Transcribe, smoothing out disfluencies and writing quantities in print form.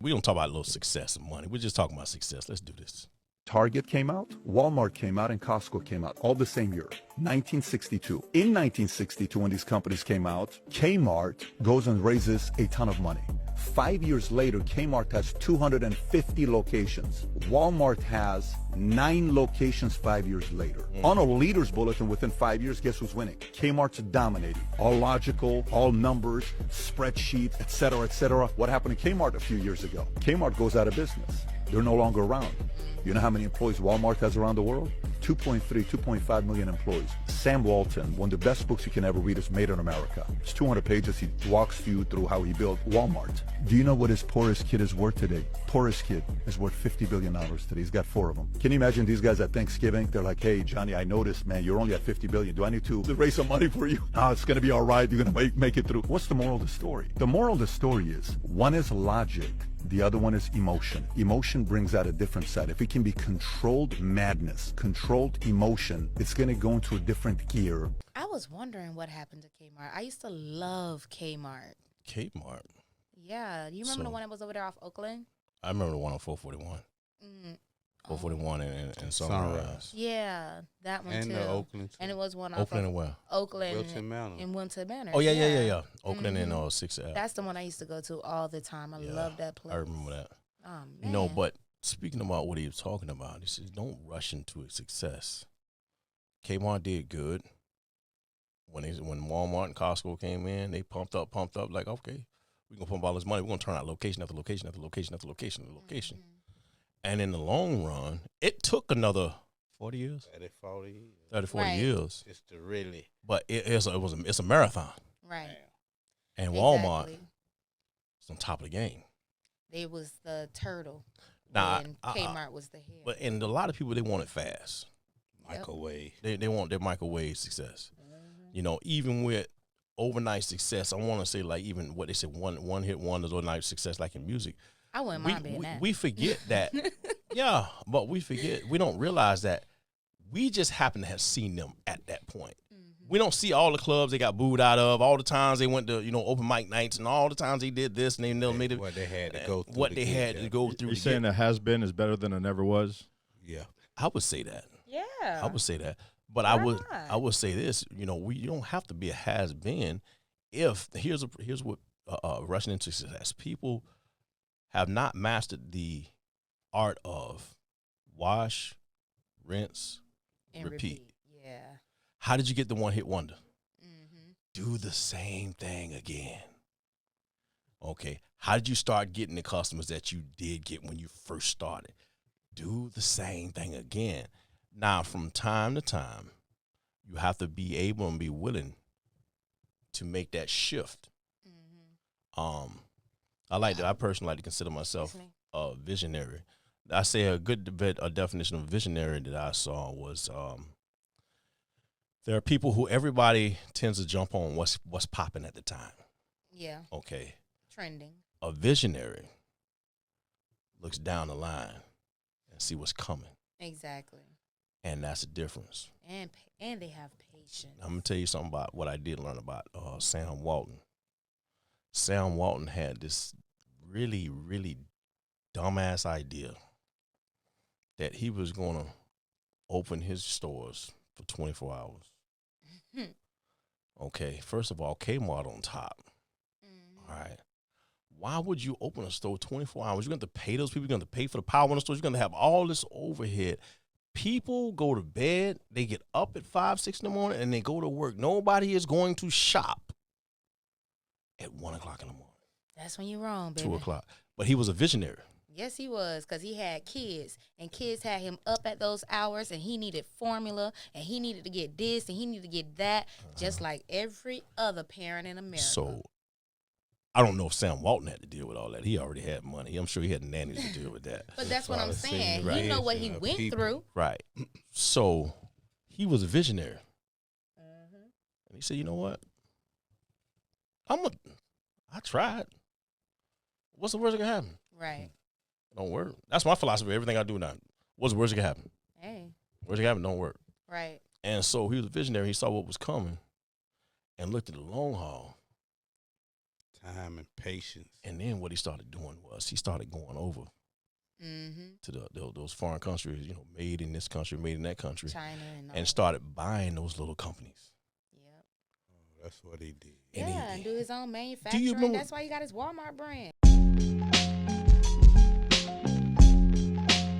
We don't talk about little success and money. We're just talking about success. Let's do this. Target came out, Walmart came out, and Costco came out, all the same year, 1962. In 1962, when these companies came out, Kmart goes and raises a ton of money. 5 years later, Kmart has 250 locations. Walmart has 9 locations 5 years later. On a leaders bulletin within 5 years, guess who's winning? Kmart's dominating. All logical, all numbers, spreadsheets, etc., etc. What happened to Kmart a few years ago? Kmart goes out of business. They're no longer around. You know how many employees Walmart has around the world? 2.3, 2.5 million employees. Sam Walton, one of the best books you can ever read is Made in America. It's 200 pages. He walks you through how he built Walmart. Do you know what his poorest kid is worth today? Poorest kid is worth $50 billion today. He's got 4 of them. Can you imagine these guys at Thanksgiving? They're like, hey, Johnny, I noticed, man, you're only at 50 billion. Do I need to raise some money for you? No, it's going to be all right. You're going to make it through. What's the moral of the story? The moral of the story is one is logic. The other one is emotion. Emotion brings out a different side. If it can be controlled madness, controlled emotion, it's going to go into a different gear. I was wondering what happened to Kmart. I used to love Kmart. Kmart. Yeah. Do you remember the one that was over there off Oakland? I remember the one on 441. 441 and Sunrise. Yeah, that one And too. the Oakland. And it was one off Oakland of and where? Oakland Wilton Manor. and Wilton Manor. Oh, yeah. Oakland and 6th Ave. That's the one I used to go to all the time. I love that place. I remember that. Oh, man. You know, but speaking about what he was talking about, he says, don't rush into a success. Kmart did good. When Walmart and Costco came in, they pumped up, like, okay, we're going to pump all this money. We're going to turn out location after location after location after location after location. And in the long run, it took another 40 years? 30, 40 Right. years. Just to really. But it's a marathon. Right. And Walmart Exactly. is on top of the game. They was the turtle. Nah, and Kmart was the head. But and a lot of people, they want it fast. Microwave. They want their microwave success. You know, even with overnight success, I want to say like even what they said one hit wonders, overnight success, like in music. I wouldn't mind being that. We forget that. Yeah, but we forget. We don't realize that we just happen to have seen them at that point. We don't see all the clubs they got booed out of, all the times they went to, open mic nights, and all the times they did this and they never made it. What they had to go through. What they had to go through. You're saying a has been is better than a never was? Yeah. I would say that. Yeah. I would say that. But Why I would say this, you don't have to be a has been if here's what rushing into success. People have not mastered the art of wash, rinse, and repeat. Yeah. How did you get the one hit wonder? Do the same thing again. Okay. How did you start getting the customers that you did get when you first started? Do the same thing again. Now, from time to time, you have to be able and be willing to make that shift. I personally like to consider myself a visionary. I say a definition of visionary that I saw was there are people who everybody tends to jump on what's popping at the time. Yeah. Okay. Trending. A visionary looks down the line and see what's coming. Exactly. And that's the difference. And they have patience. I'm going to tell you something about what I did learn about Sam Walton. Sam Walton had this really, really dumbass idea that he was going to open his stores for 24 hours. Okay, first of all, Kmart on top. All right. Why would you open a store 24 hours? You're going to pay those people. You're going to pay for the power in the store. You're going to have all this overhead. People go to bed. They get up at 5, 6 in the morning, and they go to work. Nobody is going to shop at 1 o'clock in the morning. That's when you're wrong, baby. 2 o'clock. But he was a visionary. Yes, he was, because he had kids, and kids had him up at those hours, and he needed formula, and he needed to get this, and he needed to get that, just like every other parent in America. So I don't know if Sam Walton had to deal with all that. He already had money. I'm sure he had nannies to deal with that. But that's what I'm saying. Right. You know what he went through. Right. So he was a visionary. And he said, you know what? I tried. What's the worst that can happen? Right. Don't work. That's my philosophy. Everything I do now. What's the worst that can happen? Hey. Worst that can happen, don't work. Right. And so he was a visionary. He saw what was coming and looked at the long haul. Time and patience. And then what he started doing was he started going over to those foreign countries, you know, made in this country, made in that country, China and all. and started buying those little companies. Yep. Oh, that's what he did. And Yeah, and do his own Do you manufacturing. remember- That's why he got his Walmart brand.